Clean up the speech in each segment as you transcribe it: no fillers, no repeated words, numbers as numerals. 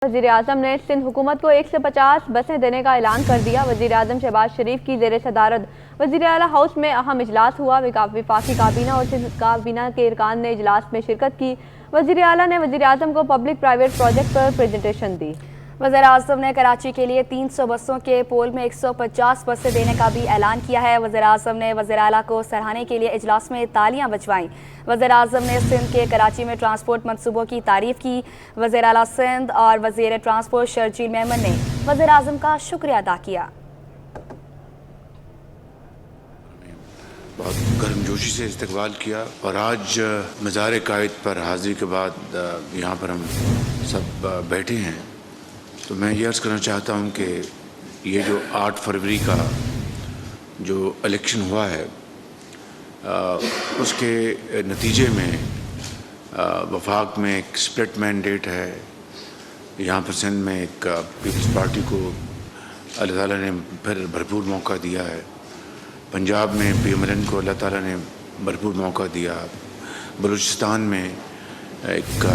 وزیراعظم نے سندھ حکومت کو 150 بسیں دینے کا اعلان کر دیا۔ وزیراعظم شہباز شریف کی زیر صدارت وزیر اعلیٰ ہاؤس میں اہم اجلاس ہوا۔ وفاقی کابینہ اور سندھ کابینہ کے ارکان نے اجلاس میں شرکت کی۔ وزیر اعلیٰ نے وزیراعظم کو پبلک پرائیویٹ پروجیکٹ پر پریزنٹیشن دی۔ وزیر اعظم نے کراچی کے لیے 300 بسوں کے پول میں 150 بسیں دینے کا بھی اعلان کیا ہے۔ وزیر اعظم نے وزیر اعلیٰ کو سراہنے کے لیے اجلاس میں تالیاں بجوائیں۔ وزیر اعظم نے سندھ کے کراچی میں ٹرانسپورٹ منصوبوں کی تعریف کی۔ وزیر اعلیٰ سندھ اور وزیر ٹرانسپورٹ شرجیل میمن نے وزیر اعظم کا شکریہ ادا کیا۔ بہت گرم جوشی سے استقبال کیا اور آج مزار قائد پر حاضری کے بعد یہاں پر ہم سب بیٹھے ہیں تو میں یہ عرض کرنا چاہتا ہوں کہ یہ جو 8 فروری کا جو الیکشن ہوا ہے اس کے نتیجے میں وفاق میں ایک سپلٹ مینڈیٹ ہے۔ یہاں پر سندھ میں ایک پیپلز پارٹی کو اللہ تعالیٰ نے پھر بھرپور موقع دیا ہے۔ پنجاب میں پی ایم ایل این کو اللہ تعالیٰ نے بھرپور موقع دیا۔ بلوچستان میں ایک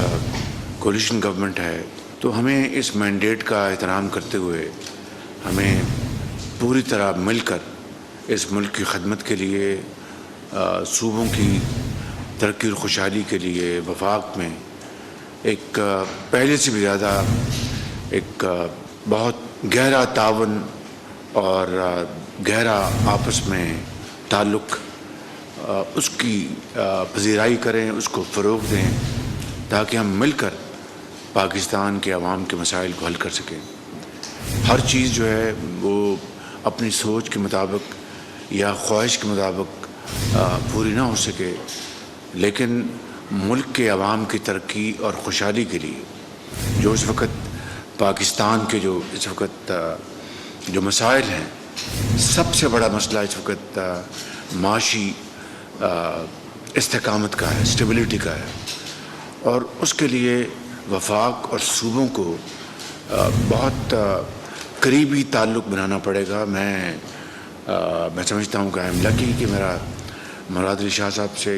کولیشن گورنمنٹ ہے۔ تو ہمیں اس مینڈیٹ کا احترام کرتے ہوئے ہمیں پوری طرح مل کر اس ملک کی خدمت کے لیے، صوبوں کی ترقی اور خوشحالی کے لیے وفاق میں ایک پہلے سے بھی زیادہ ایک بہت گہرا تعاون اور گہرا آپس میں تعلق اس کی پذیرائی کریں، اس کو فروغ دیں تاکہ ہم مل کر پاکستان کے عوام کے مسائل کو حل کر سکیں۔ ہر چیز جو ہے وہ اپنی سوچ کے مطابق یا خواہش کے مطابق پوری نہ ہو سکے، لیکن ملک کے عوام کی ترقی اور خوشحالی کے لیے جو اس وقت پاکستان کے جو اس وقت جو مسائل ہیں، سب سے بڑا مسئلہ اس وقت معاشی استحکامت کا ہے، اسٹیبلٹی کا ہے، اور اس کے لیے وفاق اور صوبوں کو بہت قریبی تعلق بنانا پڑے گا۔ میں سمجھتا ہوں کہ آئی ایم لکی کہ میرا مراد علی شاہ صاحب سے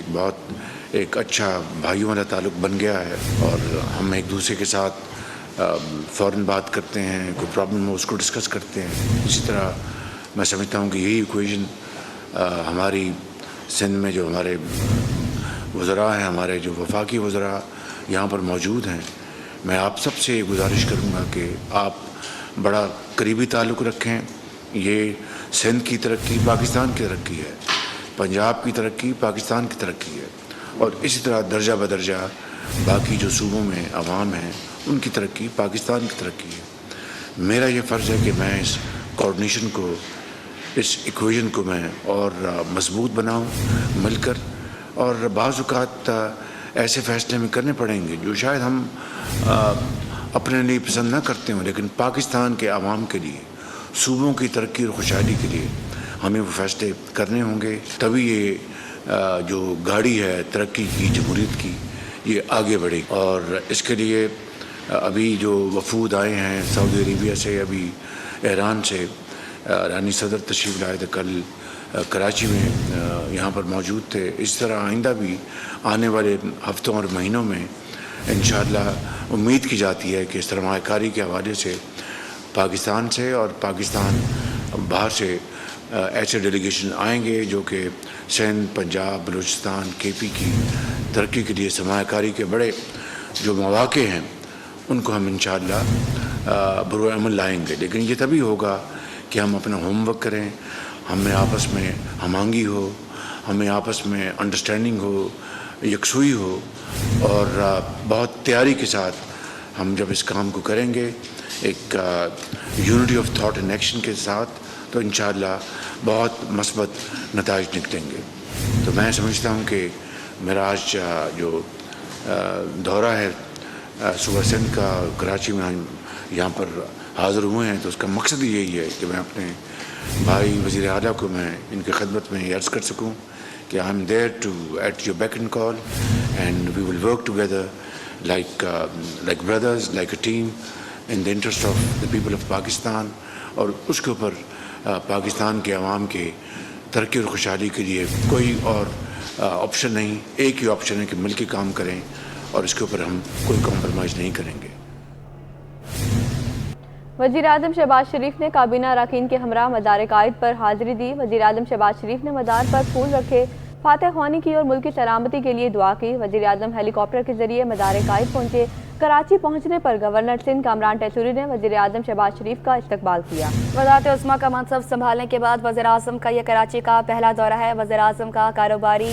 ایک اچھا بھائیوں والا تعلق بن گیا ہے اور ہم ایک دوسرے کے ساتھ فوراً بات کرتے ہیں، کوئی پرابلم ہو اس کو ڈسکس کرتے ہیں۔ اسی طرح میں سمجھتا ہوں کہ یہی ایکویژن ہماری سندھ میں جو ہمارے وزراء ہیں، ہمارے جو وفاقی وزراء یہاں پر موجود ہیں، میں آپ سب سے گزارش کروں گا کہ آپ بڑا قریبی تعلق رکھیں۔ یہ سندھ کی ترقی پاکستان کی ترقی ہے، پنجاب کی ترقی پاکستان کی ترقی ہے، اور اسی طرح درجہ بدرجہ باقی جو صوبوں میں عوام ہیں ان کی ترقی پاکستان کی ترقی ہے۔ میرا یہ فرض ہے کہ میں اس کوآرڈینیشن کو، اس ایکویژن کو میں اور مضبوط بناؤں مل کر، اور بعض اوقات ایسے فیصلے میں کرنے پڑیں گے جو شاید ہم اپنے لیے پسند نہ کرتے ہوں، لیکن پاکستان کے عوام کے لیے، صوبوں کی ترقی اور خوشحالی کے لیے ہمیں وہ فیصلے کرنے ہوں گے، تبھی یہ جو گاڑی ہے ترقی کی، جمہوریت کی، یہ آگے بڑھے۔ اور اس کے لیے ابھی جو وفود آئے ہیں سعودی عربیہ سے، ابھی ایران سے رانی صدر تشریف لائے تھے، کل کراچی میں یہاں پر موجود تھے۔ اس طرح آئندہ بھی آنے والے ہفتوں اور مہینوں میں انشاءاللہ امید کی جاتی ہے کہ سرمایہ کاری کے حوالے سے پاکستان سے اور پاکستان باہر سے ایسے ڈیلیگیشن آئیں گے جو کہ سندھ، پنجاب، بلوچستان، کے پی کی ترقی کے لیے سرمایہ کاری کے بڑے جو مواقع ہیں ان کو ہم انشاءاللہ بروئے عمل لائیں گے۔ لیکن یہ تبھی ہوگا کہ ہم اپنا ہوم ورک کریں، ہمیں آپس میں ہم آہنگی ہو، ہمیں آپس میں انڈرسٹینڈنگ ہو، یکسوئی ہو، اور بہت تیاری کے ساتھ ہم جب اس کام کو کریں گے ایک unity of thought and action کے ساتھ، تو انشاءاللہ بہت مثبت نتائج نکلیں گے۔ تو میں سمجھتا ہوں کہ میرا آج جو دورہ ہے صوبہ سندھ کا، کراچی میں یہاں پر حاضر ہوئے ہیں، تو اس کا مقصد یہی ہے کہ میں اپنے بھائی وزیر اعلیٰ کو میں ان کی خدمت میں یہ عرض کر سکوں کہ I am there to at your beck and call, and we will work together like brothers, like a team in the interest of the people of Pakistan، اور اس کے اوپر پاکستان کے عوام کے ترقی اور خوشحالی کے لیے کوئی اور آپشن نہیں، ایک ہی آپشن ہے کہ مل کے کام کریں، اور اس کے اوپر ہم کوئی کمپرومائز نہیں کریں گے۔ वज़ीर आज़म शहबाज शरीफ ने काबीना अरकान के हमरा मदार कायद पर हाजिरी दी। वज़ीर आज़म शहबाज शरीफ ने मदार पर फूल रखे, फातह ख्वानी की और मुल्क की सलामती के लिए दुआ की। वज़ीर आज़म हेलीकॉप्टर के जरिए मदार कायद पहुंचे। कराची पहुंचने पर गवर्नर सिंध कामरान टैसूरी ने वज़ीर आज़म शहबाज शरीफ का इस्तकबाल किया। वज़ारत उस्मा का मनसब संभालने के बाद वज़ीर आज़म का यह कराची का पहला दौरा है। वज़ीर आज़म का कारोबारी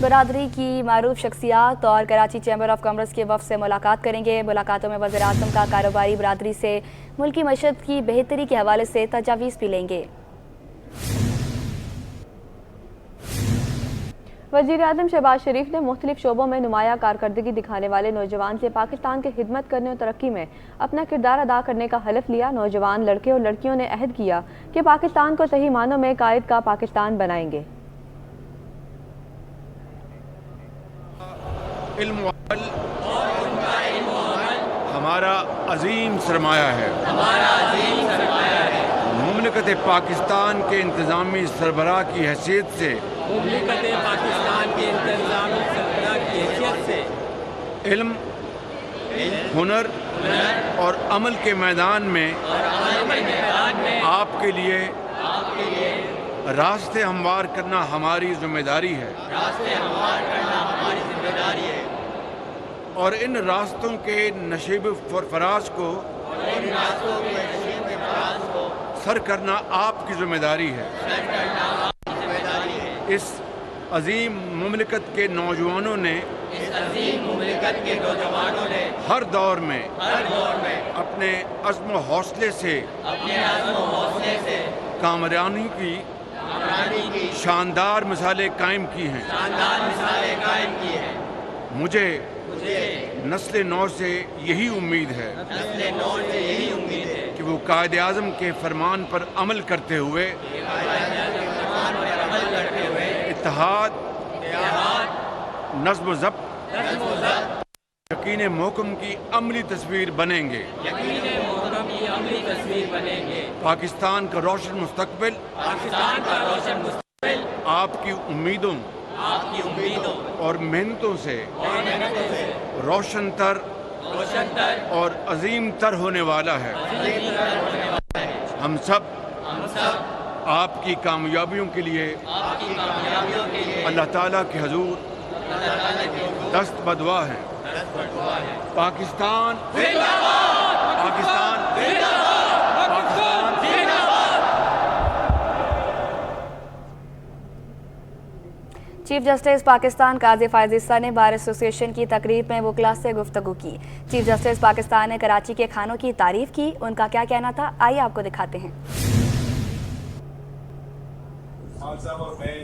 बरादरी की मारूफ शख्सियात और कराची चैम्बर ऑफ कॉमर्स के वफ़द से मुलाकात करेंगे। मुलाकातों में वज़ीर आज़म का कारोबारी बरादरी से मुल्की मईशत की बेहतरी के हवाले से तजावीज़ भी लेंगे। वज़ीर आज़म शहबाज शरीफ ने मुख्तलिफ शोबों में नुमाया कारकर्दगी दिखाने वाले नौजवान से पाकिस्तान की खिदमत करने और तरक्की में अपना किरदार अदा करने का हलफ लिया। नौजवान लड़के और लड़कियों ने अहद किया कि पाकिस्तान को सही मानों में कायद का पाकिस्तान बनाएंगे। इल्म हमारा अजीम सरमाया है। मुमलिकत पाकिस्तान के इंतज़ामी सरबराह की हैसियत से इल्म, हुनर और अमल के मैदान में आपके लिए रास्ते हमवार करना हमारी जिम्मेदारी है और इन रास्तों के नशीब फराज को सर करना आपकी जिम्मेदारी है। इस अजीम मुमलिकत के नौजवानों ने हर दौर में अपने अज़्म व हौसले से कामयाबी की शानदार मिसालें कायम की हैं। मुझे नस्ल नौ से यही उम्मीद है कि वो कायदे आज़म के फरमान पर अमल करते हुए इत्तेहाद, नज़्म व ज़ब्त, यकीन मोहकम की अमली तस्वीर बनेंगे। पाकिस्तान का रोशन मुस्तकबिल आपकी उम्मीदों और मेहनतों से रोशन तर और अजीम तर होने वाला है। हम सब आपकी कामयाबियों के लिए अल्लाह ताला के हुजूर दस्त बदुआ हैं। पाकिस्तान पाकिस्तान चीफ जस्टिस पाकिस्तान काजी फायज ईसा ने बार एसोसिएशन की तकरीर में वकला से गुफ्तगू की। चीफ जस्टिस पाकिस्तान ने कराची के खानों की तारीफ की। उनका क्या कहना था, आइए आपको दिखाते हैं। साहब और मैं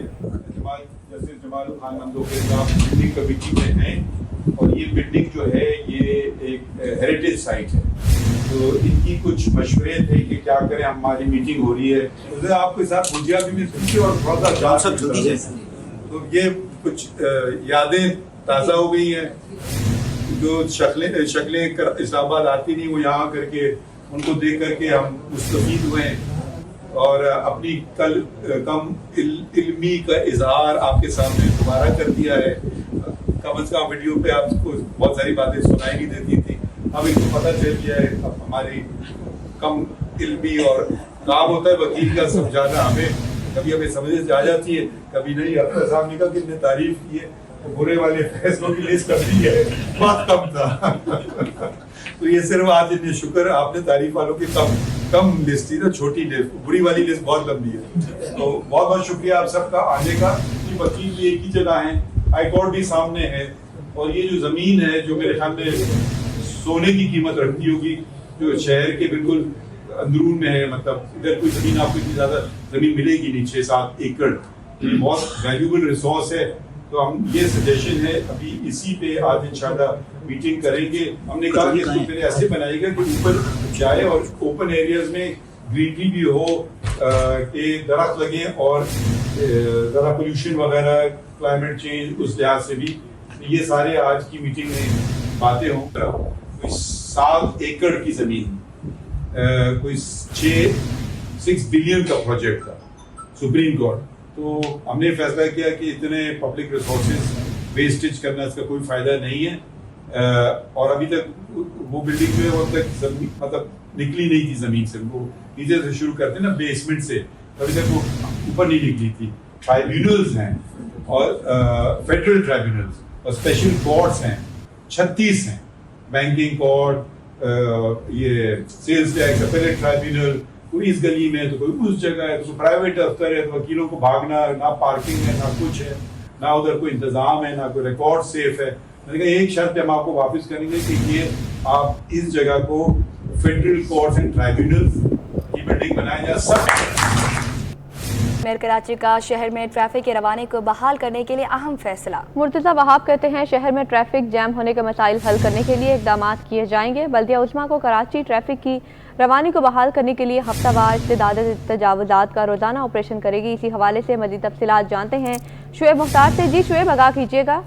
जस्टिस जमाल खान मंदो के साथ बिल्डिंग कमेटी में हैं और ये बिल्डिंग जो है ये एक हेरिटेज साइट है, तो इनकी कुछ मशवरे थे कि क्या करें, हमारी मीटिंग हो रही है तो आपके साथ भुजिया भी मिल सकती है और थोड़ा सा तो ये कुछ यादें ताज़ा हो गई हैं। जो शक्लें इस्लामाबाद आती नहीं, वो यहाँ करके उनको देख करके हम मुस्तफीद हुए और अपनी कम इल्मी का इजहार आपके सामने दोबारा कर दिया है। कम से कम वीडियो पे आपको बहुत सारी बातें सुनाई नहीं देती थी, अब इनको पता चल गया है। अब हमारी कम इल्मी और काम होता है वकील का समझाना, हमें कभी हमें समझ आ जाती है, कभी नहीं। अख्तर साहब ने कहा कि इतने तारीफ की है तो बुरे वाले फैसलों की लिस्ट कर दी है, बहुत कम था। तो ये सिर्फ आज इतने शुक्र आपने तारीफ वालों की कम लिस्ट थी ना, छोटी लिस्ट, बुरी वाली लिस्ट बहुत लंबी है। तो बहुत बहुत शुक्रिया आप सबका आने का। वकील भी एक ही जगह है, हाई कोर्ट भी सामने है और ये जो जमीन है जो मेरे ख्याल में सोने की कीमत रखती होगी, जो शहर के बिल्कुल अंदरून में है, मतलब इधर कोई जमीन आपको इतनी ज्यादा जमीन मिलेगी नहीं, 6-7 एकड़, ये बहुत वैल्यूबल रिसोर्स है। तो हम ये सजेशन है अभी इसी पे आज इंशाल्लाह मीटिंग करेंगे। हमने कहा कि इसको फिर ऐसे बनाएगा कि ऊपर जाए और ओपन एरियाज में ग्रीनरी भी हो, कि दरख्त लगे और ज़रा पोल्यूशन वगैरह, क्लाइमेट चेंज उस लिहाज से भी ये सारे आज की मीटिंग में बातें हों। कोई 7 एकड़ की जमीन, कोई 6 बिलियन का प्रोजेक्ट था सुप्रीम कोर्ट। तो हमने फैसला किया कि इतने पब्लिक रिसोर्सेज वेस्टेज करना इसका कोई फायदा नहीं है। और अभी तक वो बिल्डिंग जो है वो अब तक जमीन मतलब निकली नहीं थी जमीन से, वो नीचे से शुरू करते ना बेसमेंट से, अभी तक वो ऊपर नहीं निकली थी। ट्राइब्यूनल्स हैं और फेडरल ट्राइब्यूनल्स और स्पेशल कोर्ट्स हैं 36 हैं, बैंकिंग कोर्ट, ये सेल्स टैक्स अपीलेट ट्राइब्यूनल, कोई इस गली में तो कोई उस जगह है, तो कोई प्राइवेट दफ्तर है, तो वकीलों को भागना, ना पार्किंग है ना कुछ है, ना उधर कोई इंतजाम है, ना कोई रिकॉर्ड सेफ है। मैंने कहा एक शर्त पे हम आपको वापस करेंगे कि ये आप इस जगह को फेडरल कोर्ट्स एंड ट्राइब्यूनल्स की बिल्डिंग बनाया जाए। सब मेयर कराची का शहर में ट्रैफिक के रवाने को बहाल करने के लिए अहम फैसला। मुर्तज़ा वहाब कहते हैं शहर में ट्रैफिक जैम होने के मसाइल हल करने के लिए इकदाम किए जाएंगे। बल्दिया उस्मा को कराची ट्रैफिक की रवानी को बहाल करने के लिए हफ्तावार इस्तेदाद तजावुज़ात का रोज़ाना ऑपरेशन करेगी। इसी हवाले से मज़ीद तफसीलात जानते हैं शुएब मुख्तार से। जी शुएब, आगाह कीजिएगा।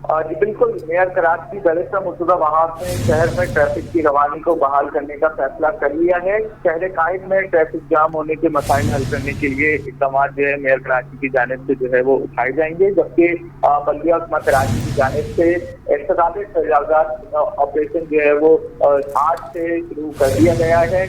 जी बिल्कुल, मेयर कराची बैरिस्टर मुर्तज़ा वहाब ने शहर में ट्रैफिक की रवानी को बहाल करने का फैसला कर लिया है। शहर कायद में ट्रैफिक जाम होने के मसाइल हल करने के लिए इक़दाम जो है मेयर कराची की जानिब से जो है वो उठाए जाएंगे, जबकि बल्दिया उस्मा कराची की जानिब से इस्तेदाद तजावुज़ात ऑपरेशन जो है वो आज से शुरू कर दिया गया है।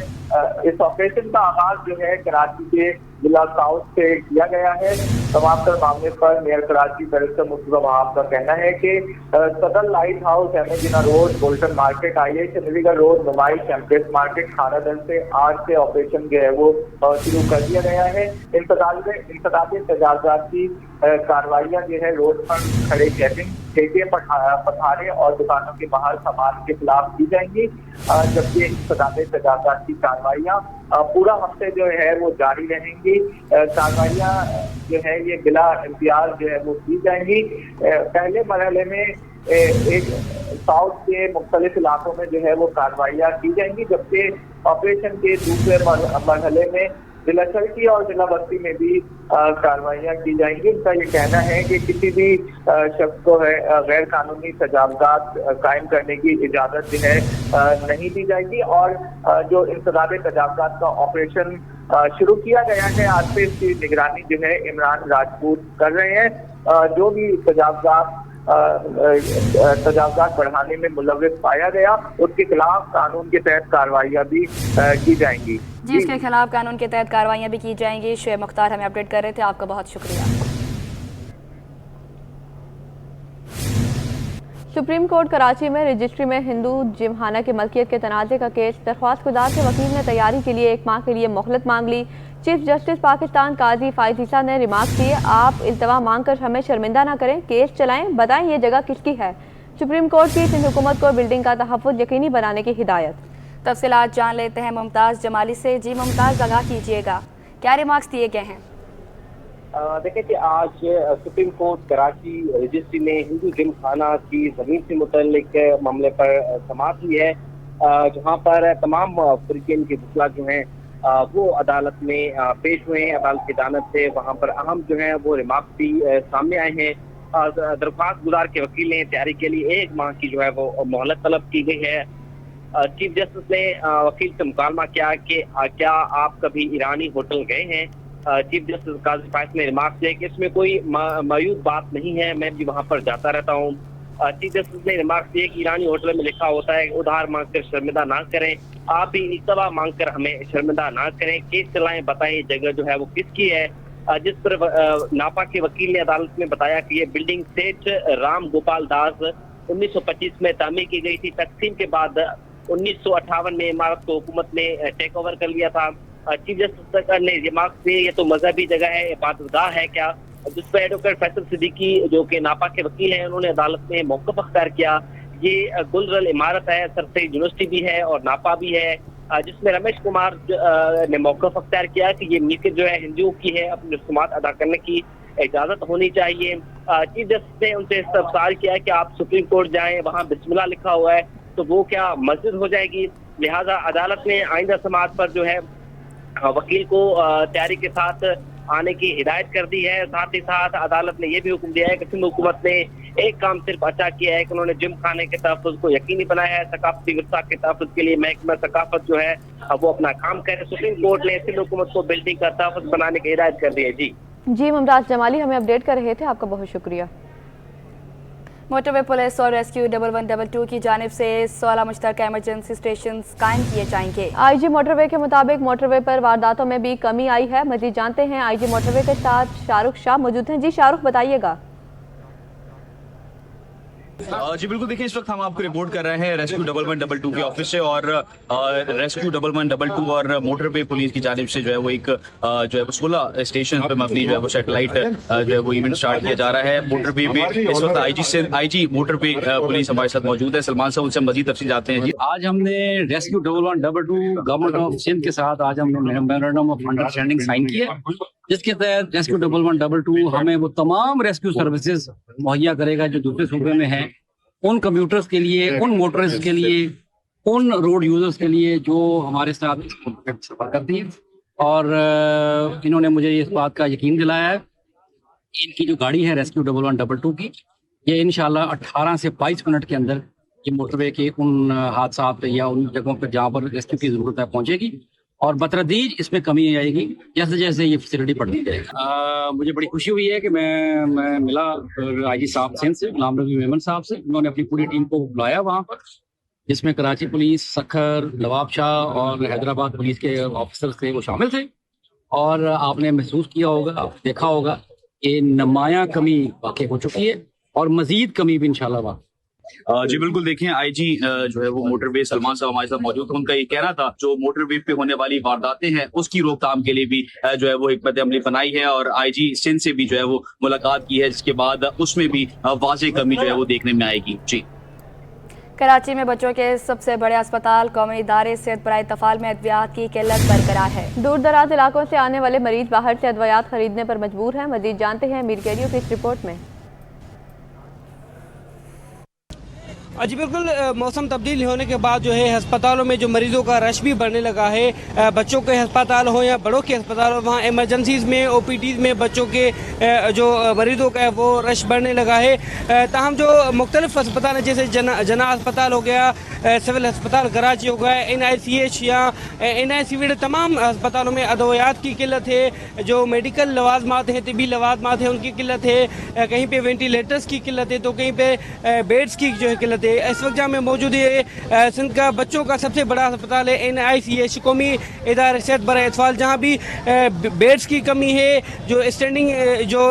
इस ऑपरेशन का आगाज जो है कराची के जिला साउथ से किया गया है। तमाम तर मामले पर मेयर कराची बैरिस्टर मुर्तज़ा वहाब का कहना है कि सदर लाइट हाउस, एमेजिना road, Bolton market, I Chundrigar road, mobile campus market, खानादल से आज से ऑपरेशन जो है वो शुरू कर दिया गया है। इंतज़ामी तजावुज़ात की कार्रवाइयाँ जो है रोड पर खड़े कैबिन, ठेके, पठारे और दुकानों के बाहर सामान के खिलाफ की जाएंगी, जबकि इंतज़ामी तजावुज़ात की कार्रवाइयाँ पूरा हफ्ते जो है वो जारी रहेंगी। कार्रवाइयाँ जो है ये बिला इम्तियाज जो है वो की जाएंगी। पहले मरहले में एक साउथ के मुख्तलिफ इलाकों में जो है वो कार्रवाइयाँ की जाएंगी, जबकि ऑपरेशन के दूसरे मरहले में जिला चरकी और जिला बस्ती में भी कार्रवाइयाँ की जाएंगी। उनका ये कहना है कि किसी भी शख्स को है गैर कानूनी तजावुज़ात कायम करने की इजाज़त जो है नहीं दी जाएगी, और जो इंतज़ामी तजावुज़ात का ऑपरेशन शुरू किया गया है आज से इसकी निगरानी जो है इमरान राजपूत कर रहे हैं। जो भी तजावुज़ात बढ़ाने में मुलव्विस पाया गया उसके खिलाफ कानून के तहत कार्रवाइयाँ भी की जाएंगी। जी, इसके खिलाफ कानून के तहत कार्रवाइयाँ भी की जाएंगी। शुएब मुख्तार हमें अपडेट कर रहे थे, आपका बहुत शुक्रिया। सुप्रीम कोर्ट कराची में रजिस्ट्री में हिंदू जिमखाना की मलकियत के तनाज़े का केस, दरख्वास्त गुजार के वकील ने तैयारी के लिए 1 माह के लिए मोहलत मांग ली। चीफ जस्टिस पाकिस्तान काजी फाइज ईसा ने रिमार्क किए, आप इल्तवा मांग कर हमें शर्मिंदा ना करें, केस चलाएं, बताएं ये जगह किसकी है। सुप्रीम कोर्ट की सिंध हुकूमत को बिल्डिंग का तहफ़्फ़ुज़ यकीनी बनाने की हिदायत। तफसीलात जान लेते हैं मुमताज़ जमाली से। जी मुमताज़, आगाह कीजिएगा, क्या रिमार्क्स दिए गए हैं? देखिए कि आज सुप्रीम कोर्ट कराची रजिस्ट्री ने हिंदू जिमखाना की ज़मीन से मुतल्लिक मामले पर समाअत हुई है, जहां पर तमाम फरीक़ैन के वकील जो हैं वो अदालत में पेश हुए हैं। अदालत की जानब से वहां पर अहम जो है वो रिमार्क्स भी सामने आए हैं। दरख्वास्त गुजार के वकील ने तैयारी के लिए 1 माह की जो है वो मोहलत तलब की गई है। चीफ जस्टिस ने वकील से मुकालमा किया कि क्या आप कभी ईरानी होटल गए हैं। चीफ जस्टिस काजी फाइज ने रिमार्क किया कि इसमें कोई मायूब बात नहीं है, मैं भी वहां पर जाता रहता हूँ। चीफ जस्टिस ने रिमार्क किया कि ईरानी होटल में लिखा होता है उधार मांग कर शर्मिंदा ना करें, आप भी इल्तवा मांग कर हमें शर्मिंदा ना करें, केस चलाएं, बताएं जगह जो है वो किसकी है। जिस पर नापा के वकील ने अदालत में बताया कि ये बिल्डिंग सेठ राम गोपाल दास 1925 में तामीर की गई थी। तकसीम के बाद 1958 में इमारत को हुकूमत ने टेक ओवर कर लिया था। चीफ जस्टिस ने रिमार्क किए ये तो मजहबी जगह है, इबादतगाह है क्या, जिस पर एडवोकेट फैसल सिद्दीकी जो कि नापा के वकील हैं उन्होंने अदालत में मौक़िफ़ अख्तियार किया। ये गुलरल इमारत है, सरसरी यूनिवर्सिटी भी है और नापा भी है, जिसमें रमेश कुमार ने मौक़िफ़ अख्तियार किया कि ये मिल्कियत जो है हिंदुओं की है, अपनी रसूमात अदा करने की इजाज़त होनी चाहिए। चीफ जस्टिस ने उनसे इस्तफसार किया कि आप सुप्रीम कोर्ट जाएं, वहाँ बिस्मिल्लाह लिखा हुआ है तो वो क्या मस्जिद हो जाएगी। लिहाजा अदालत ने आइंदा समाअत पर जो है वकील को तैयारी के साथ आने की हिदायत कर दी है। साथ ही साथ अदालत ने यह भी हुक्म दिया है कि सिंध हुकूमत ने एक काम सिर्फ अच्छा किया है कि उन्होंने जिम खाने के तहफ़्फ़ुज़ को यकीनी बनाया है। सकाफती विरसा के तहफ़्फ़ुज़ के लिए महकमा सकाफत जो है वो अपना काम करे। सुप्रीम कोर्ट ने सिंध हुकूमत को बिल्डिंग का तहफ़्फ़ुज़ बनाने की हिदायत कर दी है। जी मुमताज़ जमाली हमें अपडेट कर रहे थे, आपका बहुत शुक्रिया। मोटर वे पुलिस और रेस्क्यू 1112 की जानिब से 16 मुश्तरका इमरजेंसी स्टेशन कायम किए जाएंगे। आईजी मोटरवे के मुताबिक मोटरवे पर वारदातों में भी कमी आई है। मजीद जानते हैं आईजी मोटरवे के साथ शाहरुख शाह मौजूद हैं। जी शाहरुख, बताइएगा। जी बिल्कुल, देखिए इस वक्त हम आपको रिपोर्ट कर रहे हैं रेस्क्यू 1112 के ऑफिस से, और रेस्क्यू 1112 और मोटरवे पुलिस की जानिब से जो है वो एक जो है 16 स्टेशन पे मबनी जो है वो सैटेलाइट जो है वो इवेंट स्टार्ट किया जा रहा है मोटरवे पे। इस वक्त आईजी मोटरवे पुलिस हमारे साथ मौजूद है, सलमान साहब, उनसे मजीद तफसील जाते हैं। जी आज हमने रेस्क्यू 1112 गवर्नमेंट ऑफ सिंध के साथ आज हमने मेमोरेंडम ऑफ अंडरस्टैंडिंग साइन किया, जिसके तहत रेस्क्यू 1112 हमें वो तमाम रेस्क्यू सर्विसेज मुहैया करेगा जो दूसरे सूबे में हैं, उन कंप्यूटर्स के लिए, उन मोटरिस्ट के लिए, उन रोड यूजर्स के लिए जो हमारे साथ सफर करती हैं। और इन्होंने मुझे इस बात का यकीन दिलाया है, इनकी जो गाड़ी है रेस्क्यू 1122 की, ये इंशाल्लाह 18 से 22 मिनट के अंदर ये मोटरवे के उन हादसात या उन जगहों पर जहाँ पर रेस्क्यू की ज़रूरत है पहुँचेगी, और बतरदीज इसमें कमी आएगी जैसे जैसे ये फैसिलिटी बढ़ती जाएगी। मुझे बड़ी खुशी हुई है कि मैं मिला आईजी साहब सिंध से, गुलाम नबी मेमन साहब से। उन्होंने अपनी पूरी टीम को बुलाया वहाँ पर, जिसमें कराची पुलिस, सखर, नवाब शाह और हैदराबाद पुलिस के ऑफिसर्स थे, वो शामिल थे। और आपने महसूस किया होगा, देखा होगा कि नुमायां कमी वाक़ई हो चुकी है और मज़ीद कमी भी इंशाल्लाह। जी बिल्कुल, देखिए आईजी जो है वो मोटरवे सलमान साहब हमारे साथ मौजूद थे। उनका ये कहना था जो मोटरवे पे होने वाली वारदातें हैं उसकी रोकथाम के लिए भी जो है वो हिकमत अमली बनाई है, और आईजी सिंध से भी जो है वो मुलाकात की है, जिसके बाद उसमें भी वाज़ेह कमी जो है वो देखने में आएगी। जी, कराची में बच्चों के सबसे बड़े अस्पताल कौमी इदारे सेहत बराए तफाल में अद्वियात की किल्लत बरकरार है। दूर दराज इलाकों से आने वाले मरीज बाहर से अद्वियात खरीदने पर मजबूर हैं। मजीद जानते हैं मीर कैरियो की इस रिपोर्ट में। जी बिल्कुल, मौसम तब्दील होने के बाद जो है अस्पतालों में जो मरीजों का रश भी बढ़ने लगा है। बच्चों के अस्पताल हो या बड़ों के अस्पताल हो, वहाँ इमरजेंसीज में, ओपीडीज में बच्चों के जो मरीजों का है वो रश बढ़ने लगा है। ताहम जो मुख्तलिफ अस्पताल हैं, जैसे जना अस्पताल हो गया, सिविल अस्पताल कराची हो गया, NICH या NICVD, तमाम अस्पतालों में अदवियात की किल्लत है। जो मेडिकल लवाजमात हैं, तिबी लवाजमात हैं, उनकी किल्लत है। कहीं पे वेंटिलेटर्स की किल्लत है, तो कहीं पे बेड्स की जो है किल्लत है। इस वक्त जहाँ में मौजूद है सिंध का बच्चों का सबसे बड़ा अस्पताल है NICH, कौमी इदारे सेहत बराए अतफाल, जहाँ भी बेड्स की कमी है। जो स्टैंडिंग जो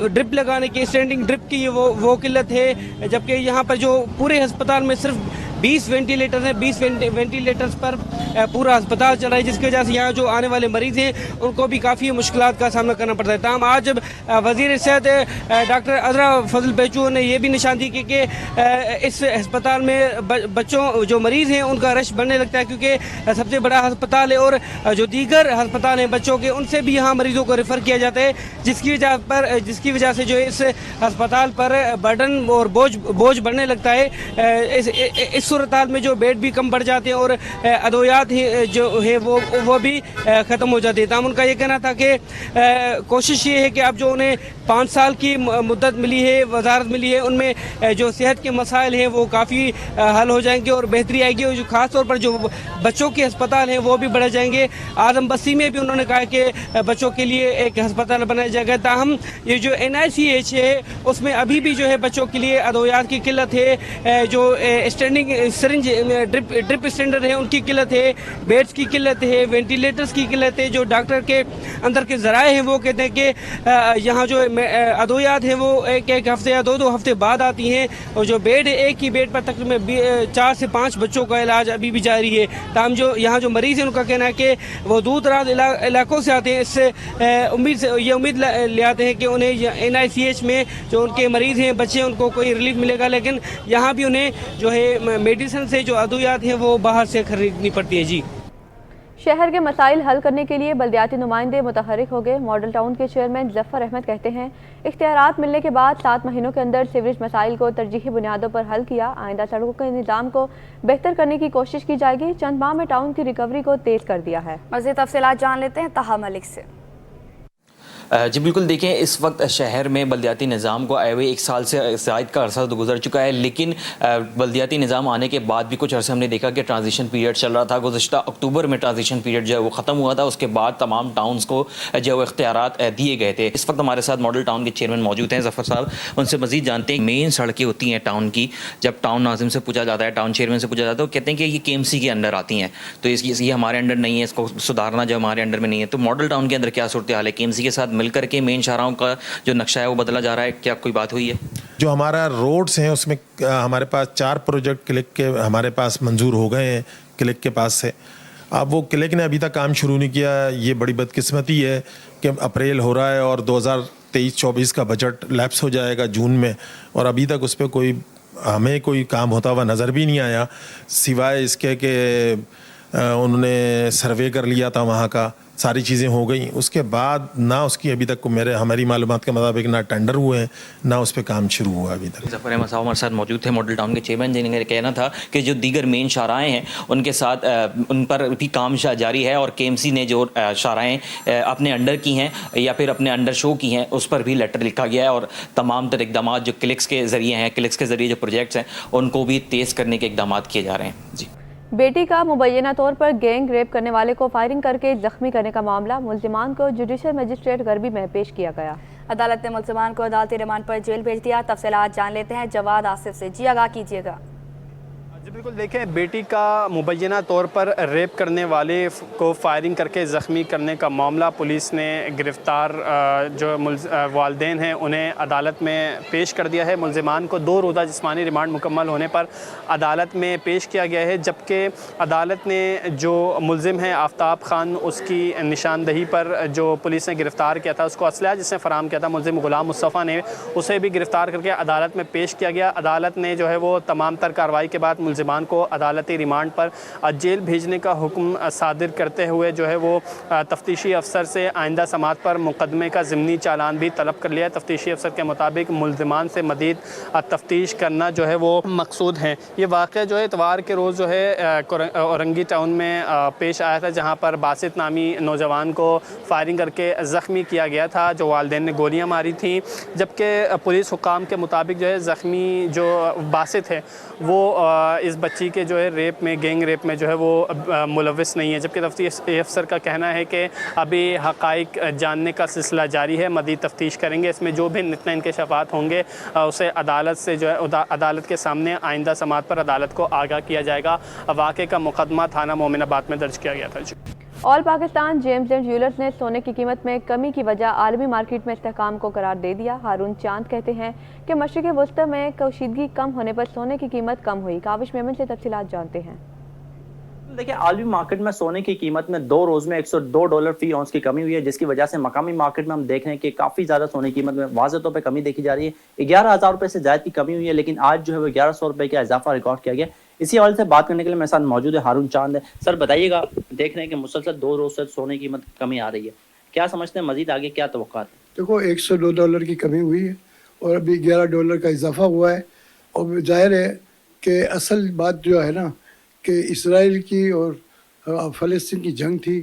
ड्रिप लगाने की, स्टैंडिंग ड्रिप की वो किल्लत है। जबकि यहाँ पर जो पूरे अस्पताल में सिर्फ 20 वेंटिलेटर्स हैं, 20 वेंटिलेटर्स पर पूरा अस्पताल चल रहा है, जिसकी वजह से यहाँ जो आने वाले मरीज़ हैं उनको भी काफ़ी मुश्किलात का सामना करना पड़ता है। तमाम आज वज़ीर सेहत डॉक्टर अज़रा फजल बेचू ने यह भी निशानदी की कि इस अस्पताल में बच्चों जो मरीज़ हैं उनका रश बढ़ने लगता है, क्योंकि सबसे बड़ा अस्पताल है और जो दीगर अस्पताल हैं बच्चों के, उनसे भी यहाँ मरीज़ों को रेफ़र किया जाता है, जिसकी वजह से जो इस अस्पताल पर बर्डन और बोझ बढ़ने लगता है। इस सूरत हाल में जो बेड भी कम बढ़ जाते हैं और अदवियात जो है वो भी ख़त्म हो जाती है। तमाम उनका ये कहना था कि कोशिश ये है कि अब जो उन्हें 5 साल की मुद्दत मिली है, वजारत मिली है, उनमें जो सेहत के मसाइल हैं वो काफ़ी हल हो जाएंगे और बेहतरी आएगी, और जो ख़ास तौर पर जो बच्चों के अस्पताल हैं वो भी बढ़ जाएंगे। आजम बस्ती में भी उन्होंने कहा कि बच्चों के लिए एक अस्पताल बनाया जाएगा। ताहम ये जो NICH है उसमें अभी भी जो है बच्चों के लिए अदवियात की किल्लत है। जो स्टैंडिंग सिरिंज ड्रिप स्टैंडर्ड है उनकी किल्लत है, बेड्स की किल्लत है, वेंटिलेटर्स की किल्लत है। जो डॉक्टर के अंदर के ज़राए हैं वो कहते हैं कि यहाँ जो अदवियात है वो एक हफ्ते या 2 हफ्ते बाद आती हैं, और जो बेड है एक ही बेड पर तकरीबन 4 से 5 बच्चों का इलाज अभी भी जारी है। ताहम जो यहाँ जो मरीज़ हैं उनका कहना है कि वो दूर दराज इलाकों से आते हैं, इससे उम्मीद ले आते हैं कि उन्हें NICH में जो उनके मरीज़ हैं, बच्चे, उनको कोई रिलीफ मिलेगा, लेकिन यहाँ भी उन्हें जो है मेडिसिन से जो अदवियात हैं वो बाहर से खरीदनी पड़ती है। जी, शहर के मसाइल हल करने के लिए बल्दियाती नुमाइंदे मुतहरिक हो गए। मॉडल टाउन के चेयरमैन ज़फ़र अहमद कहते हैं इख्तियारात मिलने के बाद 7 महीनों के अंदर सीवरेज मसाइल को तरजीही बुनियादों पर हल किया। आइंदा सड़कों के निज़ाम को बेहतर करने की कोशिश की जाएगी। चंद माह में टाउन की रिकवरी को तेज़ कर दिया है। मज़ीद तफसीलात जान लेते हैं ताहा मलिक से। جی بالکل، دیکھیں اس وقت شہر میں بلدیاتی نظام کو آئے ہوئے 1 سال سے زائد کا عرصہ تو گزر چکا ہے، لیکن بلدیاتی نظام آنے کے بعد بھی کچھ عرصے ہم نے دیکھا کہ ٹرانزیشن پیریڈ چل رہا تھا. گزشتہ اکتوبر میں ٹرانزیشن پیریڈ جو ہے وہ ختم ہوا تھا. اس کے بعد تمام ٹاؤنز کو جو ہے وہ اختیارات دیے گئے تھے. اس وقت ہمارے ساتھ ماڈل ٹاؤن کے چیئرمین موجود ہیں ظفر صاحب. ان سے مزید جانتے ہیں مین سڑکیں ہوتی ہیں ٹاؤن کی، جب ٹاؤن ناظم سے پوچھا جاتا ہے، ٹاؤن چیئرمین سے پوچھا جاتا ہے، وہ کہتے ہیں کہ یہ KMC کے انڈر آتی ہیں، تو یہ ہمارے انڈر نہیں ہے، اس کو سدھارنا جو ہمارے انڈر میں نہیں ہے. تو ماڈل ٹاؤن کے اندر کیا صورتحال ہے؟ KMC کے ساتھ مل کر کے مین شاہراہوں کا جو نقشہ ہے وہ بدلا جا رہا ہے، کیا کوئی بات ہوئی ہے؟ جو ہمارا روڈز ہیں اس میں ہمارے پاس 4 پروجیکٹ کلک کے ہمارے پاس منظور ہو گئے ہیں کلک کے پاس سے. اب وہ کلک نے ابھی تک کام شروع نہیں کیا. یہ بڑی بدقسمتی ہے کہ اپریل ہو رہا ہے اور 2023-24 کا بجٹ لیپس ہو جائے گا جون میں، اور ابھی تک اس پہ ہمیں کوئی کام ہوتا ہوا نظر بھی نہیں آیا، سوائے اس کے کہ انہوں نے سروے کر لیا تھا وہاں کا، ساری چیزیں ہو گئیں. اس کے بعد نہ اس کی ابھی تک ہماری معلومات کے مطابق نہ ٹینڈر ہوئے ہیں نہ اس پہ کام شروع ہوا ابھی تک. ظفر احمد صاحب ہمارے ساتھ موجود تھے ماڈل ٹاؤن کے چیئرمین، جن کا کہنا تھا کہ جو دیگر مین شاہراہیں ہیں ان کے ساتھ ان پر بھی کام جاری ہے، اور KMC نے جو شاہراہیں اپنے انڈر کی ہیں یا پھر اپنے انڈر شو کی ہیں اس پر بھی لیٹر لکھا گیا ہے، اور تمام تر اقدامات جو کلکس کے ذریعے جو پروجیکٹس ہیں ان کو بھی تیز کرنے کے اقدامات کیے جا رہے ہیں. جی. بیٹی کا مبینہ طور پر گینگ ریپ کرنے والے کو فائرنگ کر کے زخمی کرنے کا معاملہ، ملزمان کو جوڈیشل مجسٹریٹ غربی میں پیش کیا گیا. عدالت نے ملزمان کو عدالتی ریمانڈ پر جیل بھیج دیا. تفصیلات جان لیتے ہیں جواد آصف سے. جی آگاہ کیجیے گا. جی بالکل، دیکھیں بیٹی کا مبینہ طور پر ریپ کرنے والے کو فائرنگ کر کے زخمی کرنے کا معاملہ پولیس نے گرفتار جو والدین ہیں انہیں عدالت میں پیش کر دیا ہے. ملزمان کو 2 روزہ جسمانی ریمانڈ مکمل ہونے پر عدالت میں پیش کیا گیا ہے، جبکہ عدالت نے جو ملزم ہے آفتاب خان، اس کی نشاندہی پر جو پولیس نے گرفتار کیا تھا، اس کو اسلحہ جس نے فراہم کیا تھا ملزم غلام مصطفیٰ نے، اسے بھی گرفتار کر کے عدالت میں پیش کیا گیا. عدالت نے جو ہے وہ تمام تر کارروائی کے بعد ملزمان کو عدالتی ریمانڈ پر جیل بھیجنے کا حکم صادر کرتے ہوئے جو ہے وہ تفتیشی افسر سے آئندہ سماعت پر مقدمے کا ضمنی چالان بھی طلب کر لیا. تفتیشی افسر کے مطابق ملزمان سے مزید تفتیش کرنا جو ہے وہ مقصود ہے. یہ واقعہ جو ہے اتوار کے روز جو ہے اورنگی ٹاؤن میں پیش آیا تھا، جہاں پر باسط نامی نوجوان کو فائرنگ کر کے زخمی کیا گیا تھا، جو والدین نے گولیاں ماری تھیں، جبکہ پولیس حکام کے مطابق جو ہے زخمی جو باسط ہے وہ اس بچی کے جو ہے ریپ میں، گینگ ریپ میں جو ہے وہ ملوث نہیں ہے. جبکہ تفتیشی افسر کا کہنا ہے کہ ابھی حقائق جاننے کا سلسلہ جاری ہے، مزید تفتیش کریں گے. اس میں جو بھی نتنے انکشافات ہوں گے اسے عدالت سے جو ہے عدالت کے سامنے آئندہ سماعت پر عدالت کو آگاہ کیا جائے گا. واقعے کا مقدمہ تھانہ مومن آباد میں درج کیا گیا تھا. آل پاکستان جیمز اینڈ جیولرز نے سونے کی قیمت میں کمی کی وجہ عالمی مارکیٹ میں استحکام کو قرار دے دیا. ہارون چاند کہتے ہیں کہ مشرق وسطی میں کشیدگی کم ہونے پر سونے کی قیمت کم ہوئی. کاوش میمن سے تفصیلات جانتے ہیں. دیکھیں عالمی مارکیٹ میں سونے کی قیمت میں 2 روز میں $102 فی اونس کی کمی ہوئی ہے، جس کی وجہ سے مقامی مارکیٹ میں ہم دیکھ رہے ہیں کہ کافی زیادہ سونے کی قیمت میں واضح طور پہ کمی دیکھی جا رہی ہے. 11,000 روپے سے زائد کی کمی ہوئی ہے، لیکن آج جو ہے وہ 1,100 روپے کا اضافہ ریکارڈ کیا گیا. اسی حوالے سے بات کرنے کے لیے میرے ساتھ موجود ہے ہارون چاند ہے. سر بتائیے گا، دیکھ رہے ہیں کہ مسلسل 2 روز سے سونے کی قیمت کمی آ رہی ہے، کیا سمجھتے ہیں مزید آگے کیا توقعات ہیں؟ دیکھو $102 کی کمی ہوئی ہے اور ابھی $11 کا اضافہ ہوا ہے، اور ظاہر ہے کہ اصل بات جو ہے نا کہ اسرائیل کی اور فلسطین کی جنگ تھی،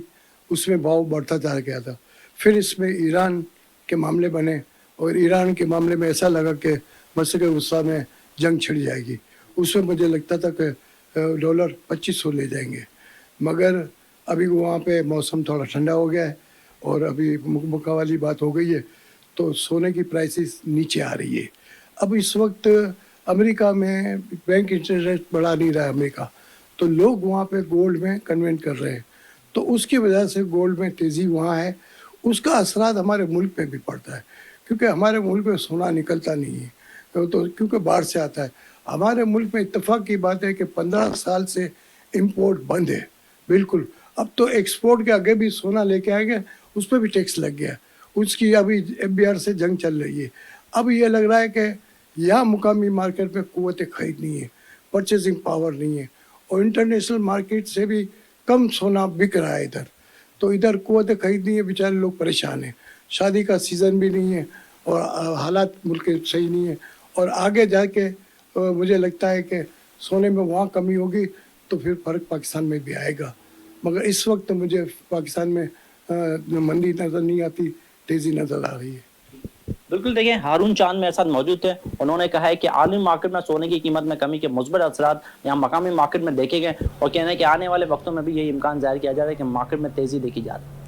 اس میں بھاؤ بڑھتا جا گیا تھا. پھر اس میں ایران کے معاملے بنے اور ایران کے معاملے میں ایسا لگا کہ مشرق وسطیٰ میں جنگ چھڑ جائے گی. اس میں مجھے لگتا تھا کہ ڈالر 2500 لے جائیں گے، مگر ابھی وہاں پہ موسم تھوڑا ٹھنڈا ہو گیا ہے اور ابھی مکمل والی بات ہو گئی ہے، تو سونے کی پرائسز نیچے آ رہی ہے. اب اس وقت امریکہ میں بینک انٹرسٹ ریٹ بڑھا نہیں رہا ہے امریکہ، تو لوگ وہاں پہ گولڈ میں کنورٹ کر رہے ہیں، تو اس کی وجہ سے گولڈ میں تیزی وہاں ہے. اس کا اثرات ہمارے ملک پہ بھی پڑتا ہے، کیونکہ ہمارے ملک میں سونا نکلتا نہیں ہے، تو کیونکہ باہر سے آتا ہے. ہمارے ملک میں اتفاق کی بات ہے کہ 15 سال سے امپورٹ بند ہے بالکل. اب تو ایکسپورٹ کے آگے بھی سونا لے کے آئیں گے، اس پہ بھی ٹیکس لگ گیا. اس کی ابھی FBR سے جنگ چل رہی ہے. اب یہ لگ رہا ہے کہ یہاں مقامی مارکیٹ میں قوت خرید نہیں ہے، پرچیزنگ پاور نہیں ہے، اور انٹرنیشنل مارکیٹ سے بھی کم سونا بک رہا ہے ادھر. تو ادھر قوت خرید نہیں ہے، بیچارے لوگ پریشان ہیں. شادی کا سیزن بھی نہیں ہے اور حالات ملک کے صحیح نہیں ہے. اور آگے جا کے مجھے لگتا ہے کہ سونے میں وہاں کمی ہوگی تو پھر فرق پاکستان میں بھی آئے گا. مگر اس وقت مجھے پاکستان میں مندی نظر نہیں آتی، तेज़ी नज़र आ रही है। बिल्कुल देखिए, हारून चांद मेरे साथ मौजूद थे। उन्होंने कहा है कि आलमी मार्केट में सोने की कीमत में कमी के मुस्बत असरात यहाँ मकामी मार्केट में देखे गए और कहना है कि आने वाले वक्तों में भी यही इम्कान जाहिर किया जा रहा है कि मार्केट में तेज़ी देखी जा रही है।